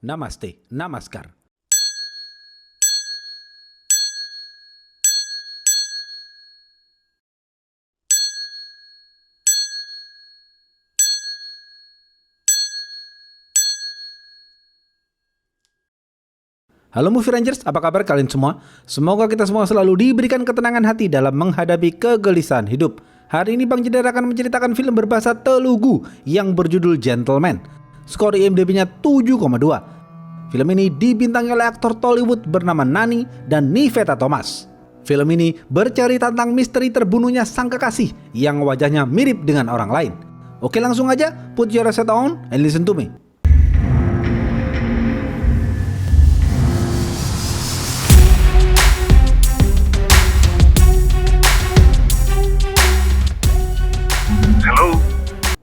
Namaste, Namaskar. Halo Movie Rangers, apa kabar kalian semua? Semoga kita semua selalu diberikan ketenangan hati dalam menghadapi kegelisahan hidup. Hari ini Bang Jedar akan menceritakan film berbahasa Telugu yang berjudul Gentleman. Skor IMDb-nya 7,2. Film ini dibintangi oleh aktor Tollywood bernama Nani dan Niveta Thomas. Film ini bercerita tentang misteri terbunuhnya sang kekasih yang wajahnya mirip dengan orang lain. Oke, langsung aja, put your headset on and listen to me.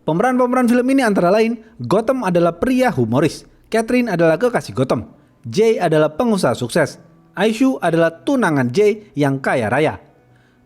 Pemeran-pemeran film ini antara lain, Gotham adalah pria humoris, Catherine adalah kekasih Gotham, Jay adalah pengusaha sukses, Aishu adalah tunangan Jay yang kaya raya.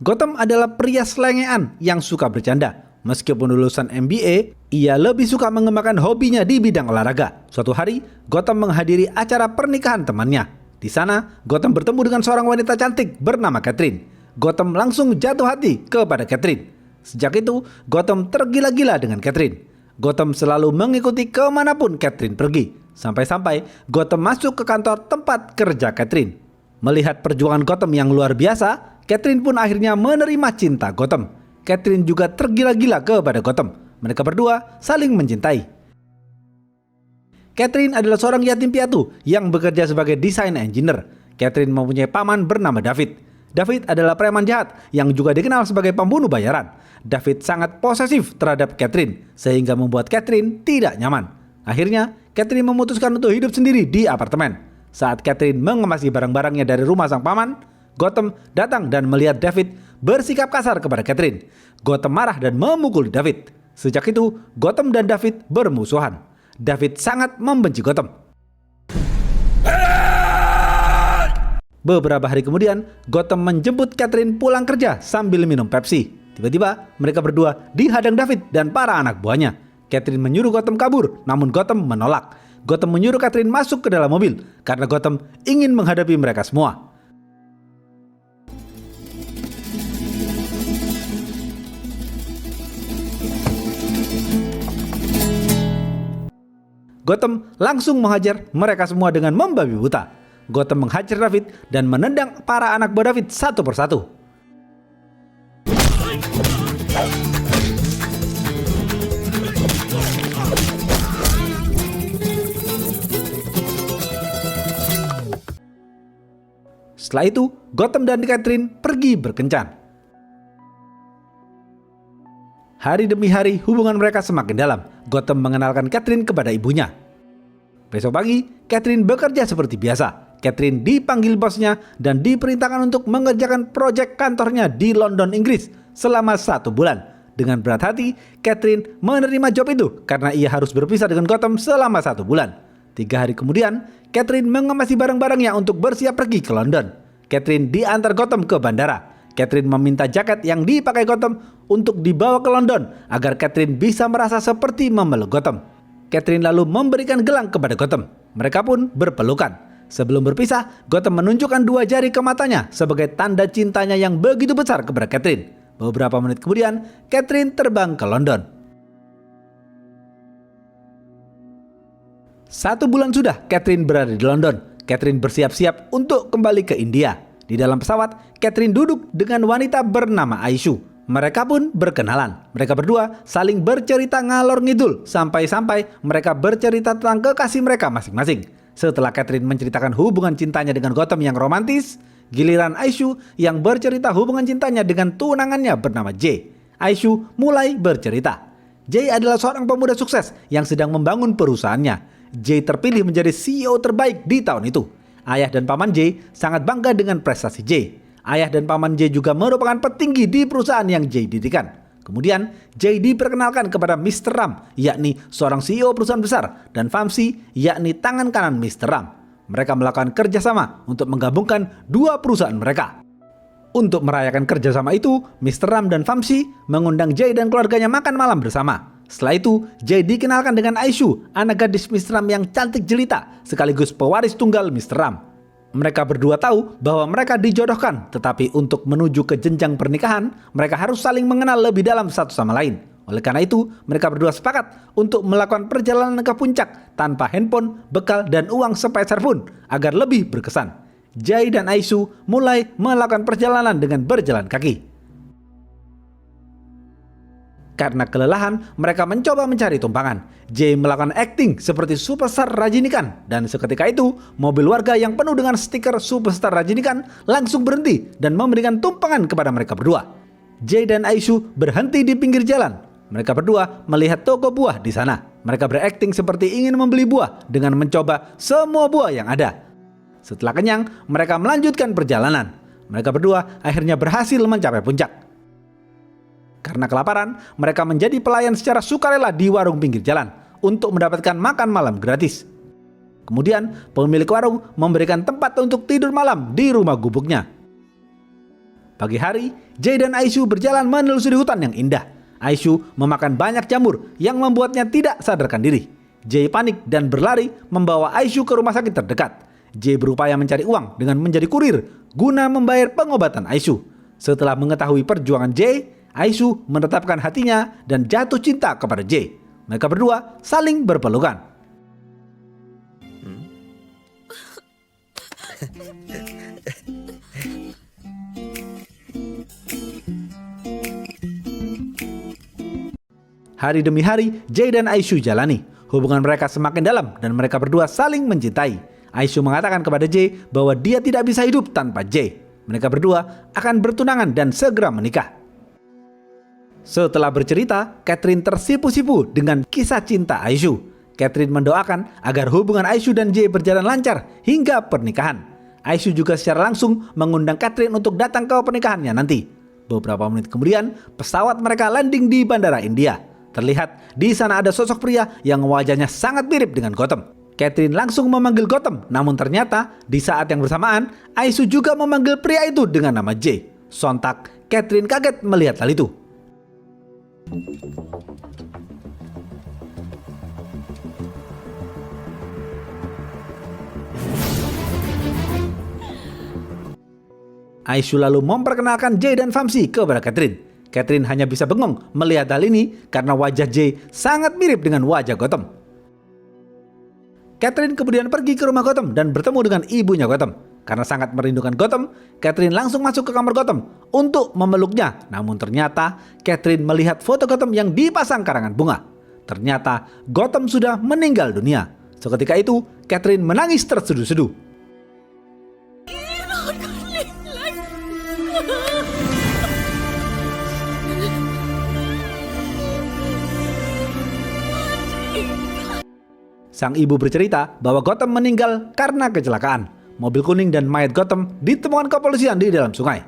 Gotham adalah pria selengean yang suka bercanda. Meskipun lulusan MBA, ia lebih suka mengembangkan hobinya di bidang olahraga. Suatu hari, Gotham menghadiri acara pernikahan temannya. Di sana, Gotham bertemu dengan seorang wanita cantik bernama Catherine. Gotham langsung jatuh hati kepada Catherine. Sejak itu, Gotham tergila-gila dengan Catherine. Gotham selalu mengikuti kemanapun Catherine pergi. Sampai-sampai Gotham masuk ke kantor tempat kerja Catherine. Melihat perjuangan Gotham yang luar biasa, Catherine pun akhirnya menerima cinta Gotham. Catherine juga tergila-gila kepada Gotham. Mereka berdua saling mencintai. Catherine adalah seorang yatim piatu yang bekerja sebagai desain engineer. Catherine mempunyai paman bernama David. David adalah preman jahat yang juga dikenal sebagai pembunuh bayaran. David sangat posesif terhadap Catherine sehingga membuat Catherine tidak nyaman. Akhirnya, Catherine memutuskan untuk hidup sendiri di apartemen. Saat Catherine mengemasi barang-barangnya dari rumah sang paman, Gotham datang dan melihat David bersikap kasar kepada Catherine. Gotham marah dan memukul David. Sejak itu, Gotham dan David bermusuhan. David sangat membenci Gotham. Beberapa hari kemudian, Gotham menjemput Catherine pulang kerja sambil minum Pepsi. Tiba-tiba, mereka berdua dihadang David dan para anak buahnya. Catherine menyuruh Gotham kabur, namun Gotham menolak. Gotham menyuruh Catherine masuk ke dalam mobil karena Gotham ingin menghadapi mereka semua. Gotham langsung menghajar mereka semua dengan membabi buta. Gotham menghajar David dan menendang para anak buah David satu persatu. Setelah itu, Gotham dan Catherine pergi berkencan. Hari demi hari hubungan mereka semakin dalam. Gotham mengenalkan Catherine kepada ibunya. Besok pagi, Catherine bekerja seperti biasa. Catherine dipanggil bosnya dan diperintahkan untuk mengerjakan proyek kantornya di London, Inggris selama 1 bulan. Dengan berat hati, Catherine menerima job itu karena ia harus berpisah dengan Gotham selama 1 bulan. 3 hari kemudian, Catherine mengemasi barang-barangnya untuk bersiap pergi ke London. Catherine diantar Gotham ke bandara. Catherine meminta jaket yang dipakai Gotham untuk dibawa ke London agar Catherine bisa merasa seperti memeluk Gotham. Catherine lalu memberikan gelang kepada Gotham. Mereka pun berpelukan. Sebelum berpisah, Gotham menunjukkan 2 jari ke matanya sebagai tanda cintanya yang begitu besar kepada Catherine. Beberapa menit kemudian, Catherine terbang ke London. 1 bulan sudah Catherine berada di London. Catherine bersiap-siap untuk kembali ke India. Di dalam pesawat, Catherine duduk dengan wanita bernama Aishu. Mereka pun berkenalan. Mereka berdua saling bercerita ngalor ngidul sampai-sampai mereka bercerita tentang kekasih mereka masing-masing. Setelah Catherine menceritakan hubungan cintanya dengan Gotham yang romantis, giliran Aishu yang bercerita hubungan cintanya dengan tunangannya bernama Jay. Aishu mulai bercerita. Jay adalah seorang pemuda sukses yang sedang membangun perusahaannya. Jay terpilih menjadi CEO terbaik di tahun itu. Ayah dan paman Jay sangat bangga dengan prestasi Jay. Ayah dan paman Jay juga merupakan petinggi di perusahaan yang Jay dirikan. Kemudian, Jay diperkenalkan kepada Mr. Ram, yakni seorang CEO perusahaan besar, dan Vamsi, yakni tangan kanan Mr. Ram. Mereka melakukan kerjasama untuk menggabungkan 2 perusahaan mereka. Untuk merayakan kerjasama itu, Mr. Ram dan Vamsi mengundang Jay dan keluarganya makan malam bersama. Setelah itu, Jay dikenalkan dengan Aisyu, anak gadis Mr. Ram yang cantik jelita, sekaligus pewaris tunggal Mr. Ram. Mereka berdua tahu bahwa mereka dijodohkan, tetapi untuk menuju ke jenjang pernikahan, mereka harus saling mengenal lebih dalam satu sama lain. Oleh karena itu, mereka berdua sepakat untuk melakukan perjalanan ke puncak tanpa handphone, bekal, dan uang sepeser pun agar lebih berkesan. Jay dan Aisyu mulai melakukan perjalanan dengan berjalan kaki. Karena kelelahan, mereka mencoba mencari tumpangan. Jay melakukan akting seperti superstar Rajinikan, dan seketika itu, mobil warga yang penuh dengan stiker superstar Rajinikan langsung berhenti dan memberikan tumpangan kepada mereka berdua. Jay dan Aisyu berhenti di pinggir jalan. Mereka berdua melihat toko buah di sana. Mereka berakting seperti ingin membeli buah dengan mencoba semua buah yang ada. Setelah kenyang, mereka melanjutkan perjalanan. Mereka berdua akhirnya berhasil mencapai puncak. Karena kelaparan, mereka menjadi pelayan secara sukarela di warung pinggir jalan untuk mendapatkan makan malam gratis. Kemudian, pemilik warung memberikan tempat untuk tidur malam di rumah gubuknya. Pagi hari, Jay dan Aisyu berjalan menelusuri hutan yang indah. Aisyu memakan banyak jamur yang membuatnya tidak sadarkan diri. Jay panik dan berlari membawa Aisyu ke rumah sakit terdekat. Jay berupaya mencari uang dengan menjadi kurir guna membayar pengobatan Aisyu. Setelah mengetahui perjuangan Jay, Aisyu menetapkan hatinya dan jatuh cinta kepada Jay. Mereka berdua saling berpelukan. Hari demi hari, Jay dan Aisyu jalani. Hubungan mereka semakin dalam dan mereka berdua saling mencintai. Aisyu mengatakan kepada Jay bahwa dia tidak bisa hidup tanpa Jay. Mereka berdua akan bertunangan dan segera menikah. Setelah bercerita, Catherine tersipu-sipu dengan kisah cinta Aisyu. Catherine mendoakan agar hubungan Aisyu dan Jay berjalan lancar hingga pernikahan. Aisyu juga secara langsung mengundang Catherine untuk datang ke pernikahannya nanti. Beberapa menit kemudian, pesawat mereka landing di Bandara India. Terlihat di sana ada sosok pria yang wajahnya sangat mirip dengan Gotham. Catherine langsung memanggil Gotham, namun ternyata di saat yang bersamaan, Aisyu juga memanggil pria itu dengan nama Jay. Sontak, Catherine kaget melihat hal itu. Aisyu lalu memperkenalkan Jay dan Vamsi kepada Catherine. Catherine hanya bisa bengong melihat hal ini karena wajah Jay sangat mirip dengan wajah Gotham. Catherine kemudian pergi ke rumah Gotham dan bertemu dengan ibunya Gotham. Karena sangat merindukan Gotham, Catherine langsung masuk ke kamar Gotham untuk memeluknya. Namun ternyata Catherine melihat foto Gotham yang dipasang karangan bunga. Ternyata Gotham sudah meninggal dunia. Seketika itu, Catherine menangis terseduh-seduh. Sang ibu bercerita bahwa Gotham meninggal karena kecelakaan. Mobil kuning dan mayat Gotham ditemukan kepolisian di dalam sungai.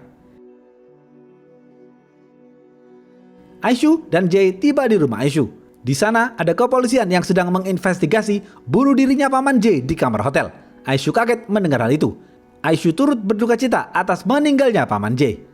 Aisyu dan Jay tiba di rumah Aisyu. Di sana ada kepolisian yang sedang menginvestigasi bunuh dirinya paman Jay di kamar hotel. Aisyu kaget mendengar hal itu. Aisyu turut berduka cita atas meninggalnya paman Jay.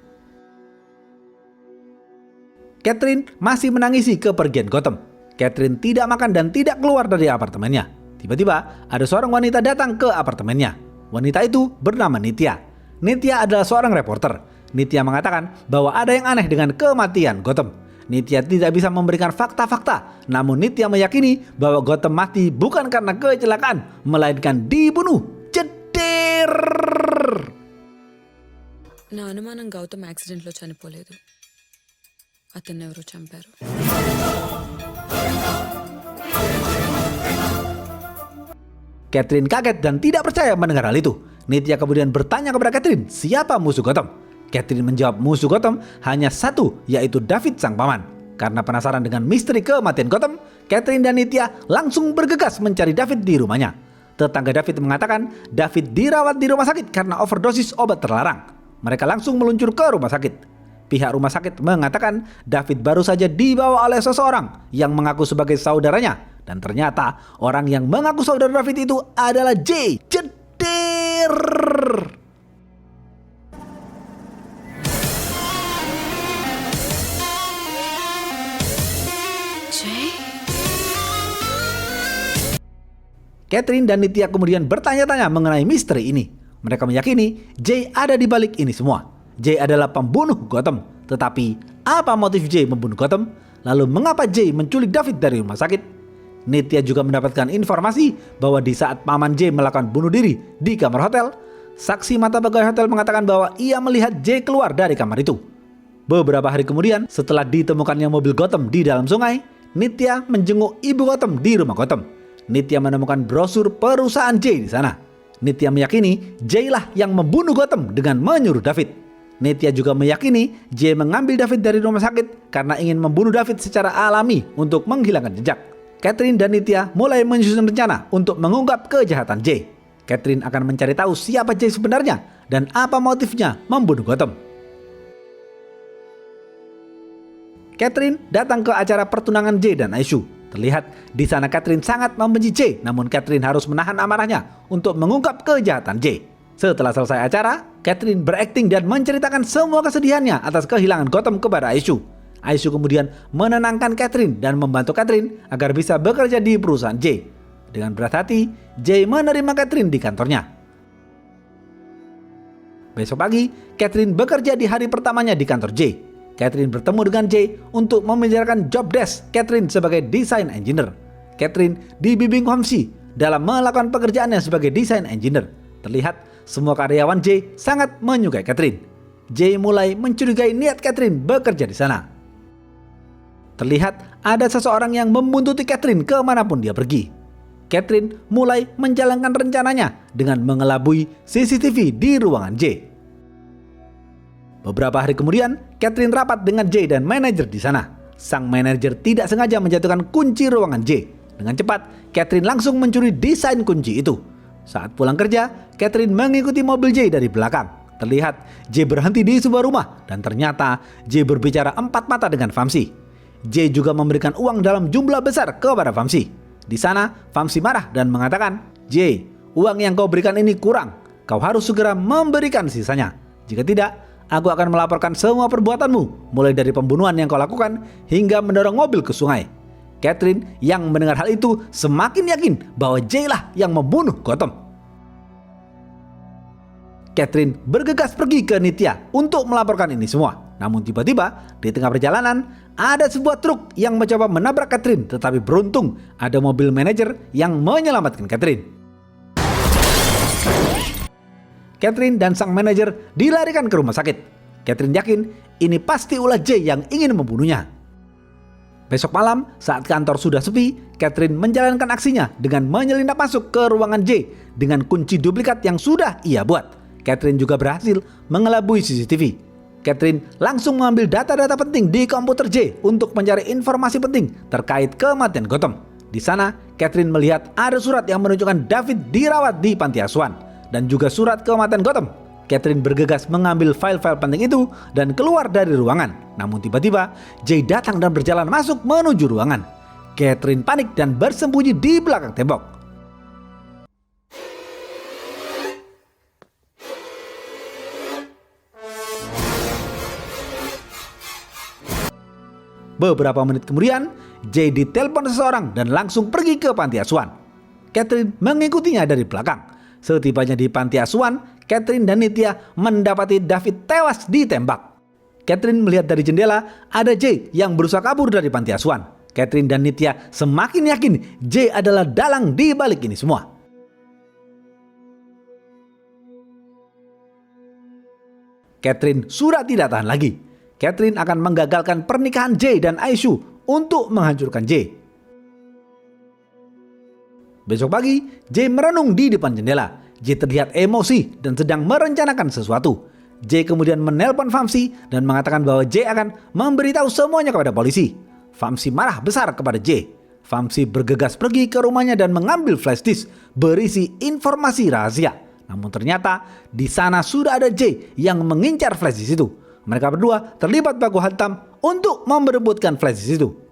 Catherine masih menangisi kepergian Gotham. Catherine tidak makan dan tidak keluar dari apartemennya. Tiba-tiba ada seorang wanita datang ke apartemennya. Wanita itu bernama Nitya. Nitya adalah seorang reporter. Nitya mengatakan bahwa ada yang aneh dengan kematian Gotham. Nitya tidak bisa memberikan fakta-fakta, namun Nitya meyakini bahwa Gotham mati bukan karena kecelakaan, melainkan dibunuh. Jeder. నా అనుమానం గౌతమ్ యాక్సిడెంట్లో చనిపోలేదు. అతన్ని ఎవరో చంపారు. Catherine kaget dan tidak percaya mendengar hal itu. Nitya kemudian bertanya kepada Catherine, siapa musuh Gotham? Catherine menjawab musuh Gotham hanya satu, yaitu David sang paman. Karena penasaran dengan misteri kematian Gotham, Catherine dan Nitya langsung bergegas mencari David di rumahnya. Tetangga David mengatakan David dirawat di rumah sakit karena overdosis obat terlarang. Mereka langsung meluncur ke rumah sakit. Pihak rumah sakit mengatakan David baru saja dibawa oleh seseorang yang mengaku sebagai saudaranya. Dan ternyata orang yang mengaku saudara David itu adalah Jay. Jeder. Jay? Catherine dan Nitya kemudian bertanya-tanya mengenai misteri ini. Mereka meyakini Jay ada di balik ini semua. Jay adalah pembunuh Gotham. Tetapi apa motif Jay membunuh Gotham? Lalu mengapa Jay menculik David dari rumah sakit? Nitya juga mendapatkan informasi bahwa di saat paman Jay melakukan bunuh diri di kamar hotel, saksi mata pegawai hotel mengatakan bahwa ia melihat Jay keluar dari kamar itu. Beberapa hari kemudian, setelah ditemukannya mobil Gotham di dalam sungai, Nitya menjenguk ibu Gotham di rumah Gotham. Nitya menemukan brosur perusahaan Jay di sana. Nitya meyakini Jay lah yang membunuh Gotham dengan menyuruh David. Nitya juga meyakini Jay mengambil David dari rumah sakit karena ingin membunuh David secara alami untuk menghilangkan jejak. Catherine dan Nitya mulai menyusun rencana untuk mengungkap kejahatan Jay. Catherine akan mencari tahu siapa Jay sebenarnya dan apa motifnya membunuh Gotham. Catherine datang ke acara pertunangan Jay dan Aisyu. Terlihat di sana Catherine sangat membenci Jay, namun Catherine harus menahan amarahnya untuk mengungkap kejahatan Jay. Setelah selesai acara, Catherine berakting dan menceritakan semua kesedihannya atas kehilangan Gotham kepada Aisyu. Aisyu kemudian menenangkan Catherine dan membantu Catherine agar bisa bekerja di perusahaan Jay. Dengan berat hati, Jay menerima Catherine di kantornya. Besok pagi, Catherine bekerja di hari pertamanya di kantor Jay. Catherine bertemu dengan Jay untuk membicarakan job desk Catherine sebagai desain engineer. Catherine dibimbing Vamsi dalam melakukan pekerjaannya sebagai desain engineer. Terlihat semua karyawan Jay sangat menyukai Catherine. Jay mulai mencurigai niat Catherine bekerja di sana. Terlihat ada seseorang yang membuntuti Catherine kemanapun dia pergi. Catherine mulai menjalankan rencananya dengan mengelabui CCTV di ruangan Jay. Beberapa hari kemudian, Catherine rapat dengan Jay dan manajer di sana. Sang manajer tidak sengaja menjatuhkan kunci ruangan Jay. Dengan cepat, Catherine langsung mencuri desain kunci itu. Saat pulang kerja, Catherine mengikuti mobil Jay dari belakang. Terlihat Jay berhenti di sebuah rumah dan ternyata Jay berbicara empat mata dengan Vamsi. Jay juga memberikan uang dalam jumlah besar kepada Vamsi. Di sana, Vamsi marah dan mengatakan, "Jay, uang yang kau berikan ini kurang. Kau harus segera memberikan sisanya. Jika tidak, aku akan melaporkan semua perbuatanmu, mulai dari pembunuhan yang kau lakukan hingga mendorong mobil ke sungai." Catherine yang mendengar hal itu semakin yakin bahwa Jay lah yang membunuh Gotham. Catherine bergegas pergi ke Nitya untuk melaporkan ini semua. Namun tiba-tiba di tengah perjalanan ada sebuah truk yang mencoba menabrak Catherine, tetapi beruntung ada mobil manajer yang menyelamatkan Catherine. Catherine dan sang manajer dilarikan ke rumah sakit. Catherine yakin ini pasti ulah Jay yang ingin membunuhnya. Besok malam saat kantor sudah sepi, Catherine menjalankan aksinya dengan menyelinap masuk ke ruangan Jay dengan kunci duplikat yang sudah ia buat. Catherine juga berhasil mengelabui CCTV. Catherine langsung mengambil data-data penting di komputer Jay untuk mencari informasi penting terkait kematian Gotham. Di sana, Catherine melihat ada surat yang menunjukkan David dirawat di panti asuhan dan juga surat kematian Gotham. Catherine bergegas mengambil file-file penting itu dan keluar dari ruangan. Namun tiba-tiba Jay datang dan berjalan masuk menuju ruangan. Catherine panik dan bersembunyi di belakang tembok. Beberapa menit kemudian, Jay ditelepon seseorang dan langsung pergi ke panti asuhan. Catherine mengikutinya dari belakang. Setibanya di panti asuhan, Catherine dan Nitya mendapati David tewas ditembak. Catherine melihat dari jendela ada Jay yang berusaha kabur dari panti asuhan. Catherine dan Nitya semakin yakin Jay adalah dalang di balik ini semua. Catherine sudah tidak tahan lagi. Catherine akan menggagalkan pernikahan Jay dan Aisyu untuk menghancurkan Jay. Besok pagi, Jay merenung di depan jendela. Jay terlihat emosi dan sedang merencanakan sesuatu. Jay kemudian menelpon Vamsi dan mengatakan bahwa Jay akan memberitahu semuanya kepada polisi. Vamsi marah besar kepada Jay. Vamsi bergegas pergi ke rumahnya dan mengambil flash disk berisi informasi rahasia. Namun ternyata di sana sudah ada Jay yang mengincar flash disk itu. Mereka berdua terlibat baku hantam untuk memperebutkan flash disk itu.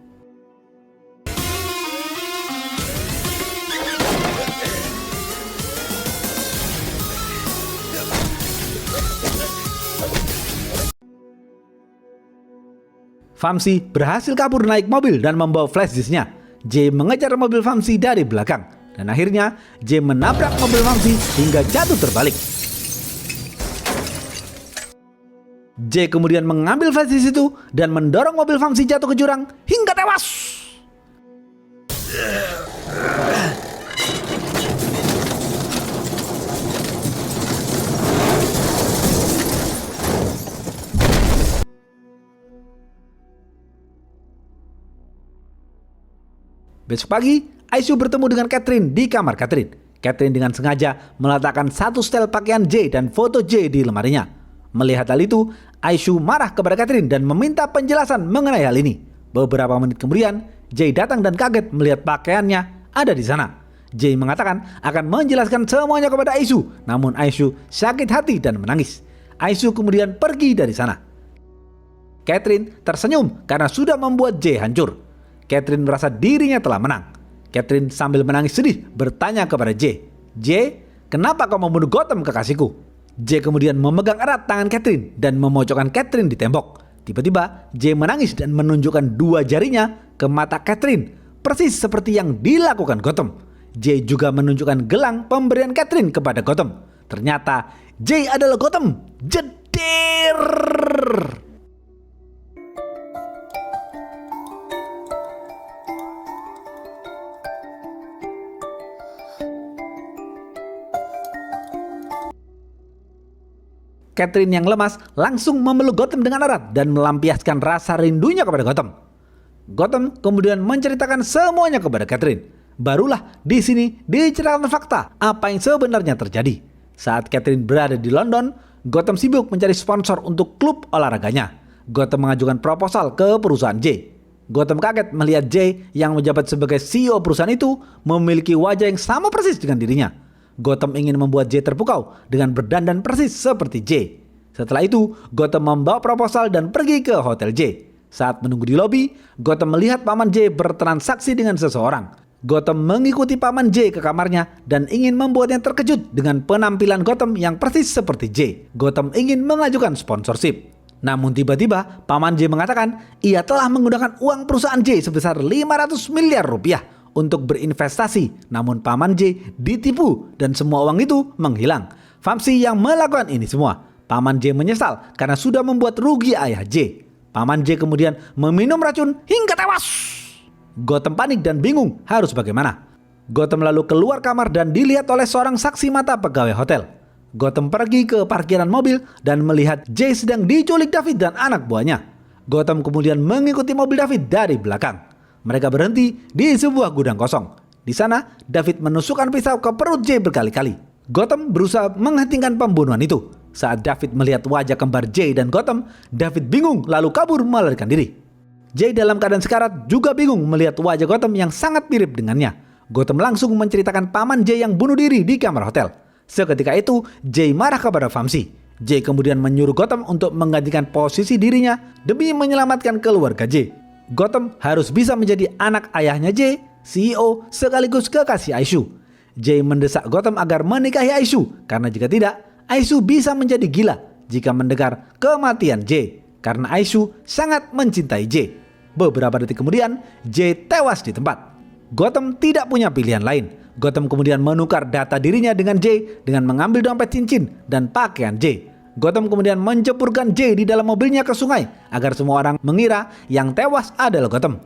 Vamsi berhasil kabur naik mobil dan membawa flash disknya. Jay mengejar mobil Vamsi dari belakang. Dan akhirnya J menabrak mobil Vamsi hingga jatuh terbalik. J kemudian mengambil flash itu dan mendorong mobil Vamsi jatuh ke jurang hingga tewas. Besok pagi, Aisyu bertemu dengan Catherine di kamar Catherine. Catherine dengan sengaja meletakkan satu setel pakaian J dan foto J di lemarinya. Melihat hal itu, Aisyu marah kepada Catherine dan meminta penjelasan mengenai hal ini. Beberapa menit kemudian, J datang dan kaget melihat pakaiannya ada di sana. J mengatakan akan menjelaskan semuanya kepada Aisyu, namun Aisyu sakit hati dan menangis. Aisyu kemudian pergi dari sana. Catherine tersenyum karena sudah membuat J hancur. Catherine merasa dirinya telah menang. Catherine sambil menangis sedih bertanya kepada J, kenapa kau membunuh Gotham kekasihku? J kemudian memegang erat tangan Catherine dan memojokkan Catherine di tembok. Tiba-tiba J menangis dan menunjukkan dua jarinya ke mata Catherine, persis seperti yang dilakukan Gotham. J juga menunjukkan gelang pemberian Catherine kepada Gotham. Ternyata J adalah Gotham. Jedir! Catherine yang lemas langsung memeluk Gotham dengan erat dan melampiaskan rasa rindunya kepada Gotham. Gotham kemudian menceritakan semuanya kepada Catherine. Barulah di sini diceritakan fakta apa yang sebenarnya terjadi. Saat Catherine berada di London, Gotham sibuk mencari sponsor untuk klub olahraganya. Gotham mengajukan proposal ke perusahaan J. Gotham kaget melihat J yang menjabat sebagai CEO perusahaan itu memiliki wajah yang sama persis dengan dirinya. Gotham ingin membuat J terpukau dengan berdandan persis seperti J. Setelah itu, Gotham membawa proposal dan pergi ke hotel J. Saat menunggu di lobi, Gotham melihat paman J bertransaksi dengan seseorang. Gotham mengikuti paman J ke kamarnya dan ingin membuatnya terkejut dengan penampilan Gotham yang persis seperti J. Gotham ingin mengajukan sponsorship. Namun tiba-tiba paman J mengatakan ia telah menggunakan uang perusahaan J sebesar 500 miliar rupiah untuk berinvestasi, namun paman J ditipu dan semua uang itu menghilang. Vamsi yang melakukan ini semua. Paman J menyesal karena sudah membuat rugi ayah J. Paman J kemudian meminum racun hingga tewas. Gotham panik dan bingung harus bagaimana. Gotham lalu keluar kamar dan dilihat oleh seorang saksi mata pegawai hotel. Gotham pergi ke parkiran mobil dan melihat J sedang diculik David dan anak buahnya. Gotham kemudian mengikuti mobil David dari belakang. Mereka berhenti di sebuah gudang kosong. Di sana, David menusukkan pisau ke perut J berkali-kali. Gotham berusaha menghentikan pembunuhan itu. Saat David melihat wajah kembar J dan Gotham, David bingung lalu kabur melarikan diri. J dalam keadaan sekarat juga bingung melihat wajah Gotham yang sangat mirip dengannya. Gotham langsung menceritakan paman J yang bunuh diri di kamar hotel. Seketika itu, J marah kepada Vamsi. J kemudian menyuruh Gotham untuk menggantikan posisi dirinya demi menyelamatkan keluarga J. Gotham harus bisa menjadi anak ayahnya J, CEO sekaligus kekasih Aisyu. J mendesak Gotham agar menikahi Aisyu karena jika tidak, Aisyu bisa menjadi gila jika mendengar kematian J karena Aisyu sangat mencintai J. Beberapa detik kemudian, J tewas di tempat. Gotham tidak punya pilihan lain. Gotham kemudian menukar data dirinya dengan J dengan mengambil dompet cincin dan pakaian J. Gotham kemudian menceburkan J di dalam mobilnya ke sungai agar semua orang mengira yang tewas adalah Gotham.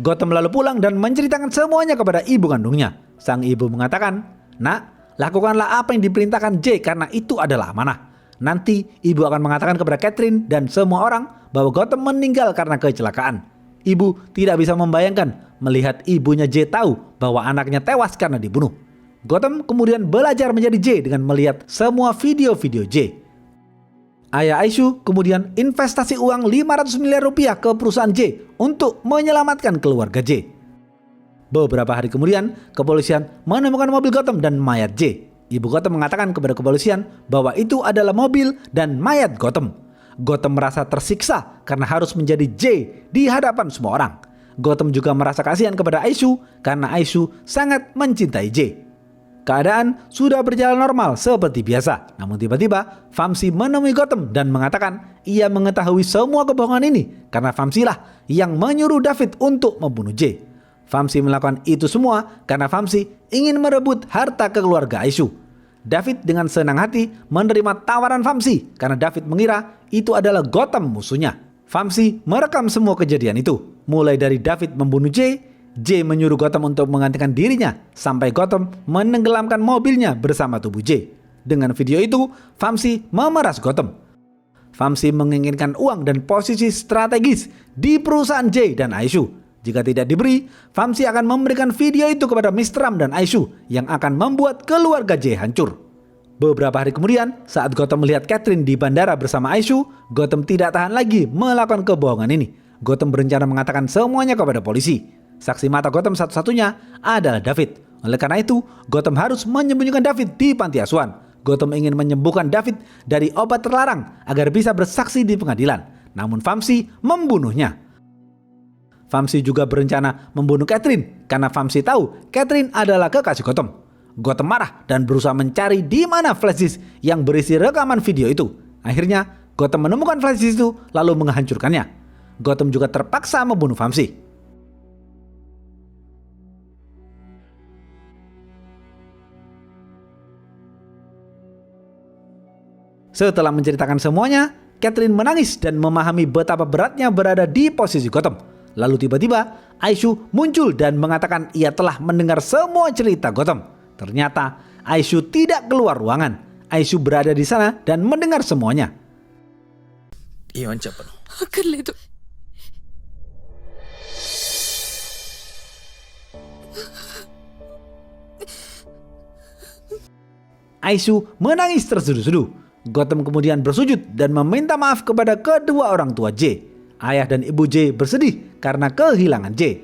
Gotham lalu pulang dan menceritakan semuanya kepada ibu kandungnya. Sang ibu mengatakan, "Nak, lakukanlah apa yang diperintahkan J karena itu adalah amanah. Nanti ibu akan mengatakan kepada Catherine dan semua orang bahwa Gotham meninggal karena kecelakaan." Ibu tidak bisa membayangkan melihat ibunya J tahu bahwa anaknya tewas karena dibunuh. Gotham kemudian belajar menjadi J dengan melihat semua video-video J. Ayah Aisyu kemudian investasi uang 500 miliar rupiah ke perusahaan J untuk menyelamatkan keluarga J. Beberapa hari kemudian, kepolisian menemukan mobil Gotham dan mayat J. Ibu Gotham mengatakan kepada kepolisian bahwa itu adalah mobil dan mayat Gotham. Gotham merasa tersiksa karena harus menjadi J di hadapan semua orang. Gotham juga merasa kasihan kepada Aisyu karena Aisyu sangat mencintai J. Keadaan sudah berjalan normal seperti biasa. Namun tiba-tiba Vamsi menemui Gotham dan mengatakan ia mengetahui semua kebohongan ini karena Vamsi lah yang menyuruh David untuk membunuh J. Vamsi melakukan itu semua karena Vamsi ingin merebut harta keluarga Aisyu. David dengan senang hati menerima tawaran Vamsi karena David mengira itu adalah Gotham musuhnya. Vamsi merekam semua kejadian itu, mulai dari David membunuh J menyuruh Gotham untuk menggantikan dirinya, sampai Gotham menenggelamkan mobilnya bersama tubuh J. Dengan video itu, Vamsi memeras Gotham. Vamsi menginginkan uang dan posisi strategis di perusahaan J dan Aisyu. Jika tidak diberi, Vamsi akan memberikan video itu kepada Mistram dan Aisyu yang akan membuat keluarga J hancur. Beberapa hari kemudian, saat Gotham melihat Catherine di bandara bersama Aisyu, Gotham tidak tahan lagi melakukan kebohongan ini. Gotham berencana mengatakan semuanya kepada polisi. Saksi mata Gotham satu-satunya adalah David. Oleh karena itu, Gotham harus menyembunyikan David di panti asuhan. Gotham ingin menyembuhkan David dari obat terlarang agar bisa bersaksi di pengadilan. Namun Vamsi membunuhnya. Vamsi juga berencana membunuh Catherine karena Vamsi tahu Catherine adalah kekasih Gotham. Gotham marah dan berusaha mencari di mana flash disk yang berisi rekaman video itu. Akhirnya Gotham menemukan flash disk itu lalu menghancurkannya. Gotham juga terpaksa membunuh Vamsi. Setelah menceritakan semuanya, Catherine menangis dan memahami betapa beratnya berada di posisi Gotham. Lalu tiba-tiba Aisyu muncul dan mengatakan ia telah mendengar semua cerita Gotham. Ternyata Aisyu tidak keluar ruangan. Aisyu berada di sana dan mendengar semuanya. ఏమని చెప్పను? అక్కర్లేదు. Aisyu menangis terseduh-seduh. Gotham kemudian bersujud dan meminta maaf kepada kedua orang tua J. Ayah dan ibu J bersedih karena kehilangan J.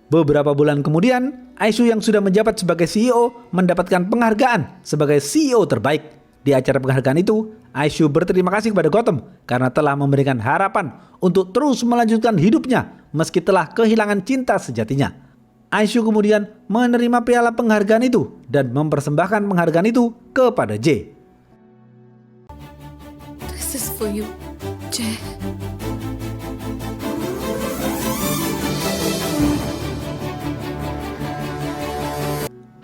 Beberapa bulan kemudian, Aisyu yang sudah menjabat sebagai CEO mendapatkan penghargaan sebagai CEO terbaik. Di acara penghargaan itu, Aisyu berterima kasih kepada Gotham karena telah memberikan harapan untuk terus melanjutkan hidupnya meski telah kehilangan cinta sejatinya. Aisyu kemudian menerima piala penghargaan itu dan mempersembahkan penghargaan itu kepada J. This is for you, Jay.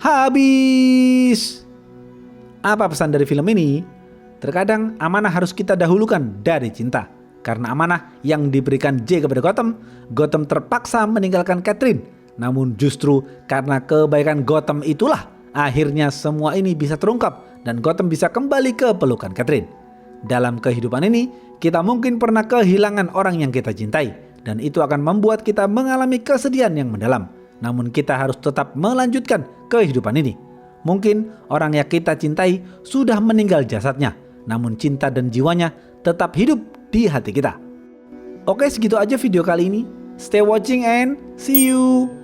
Habis. Apa pesan dari film ini? Terkadang amanah harus kita dahulukan dari cinta. Karena amanah yang diberikan J kepada Gotham, Gotham terpaksa meninggalkan Catherine. Namun justru karena kebaikan Gotham itulah akhirnya semua ini bisa terungkap dan Gotham bisa kembali ke pelukan Catherine. Dalam kehidupan ini, kita mungkin pernah kehilangan orang yang kita cintai dan itu akan membuat kita mengalami kesedihan yang mendalam. Namun kita harus tetap melanjutkan kehidupan ini. Mungkin orang yang kita cintai sudah meninggal jasadnya, namun cinta dan jiwanya tetap hidup di hati kita. Oke, segitu aja video kali ini. Stay watching and see you.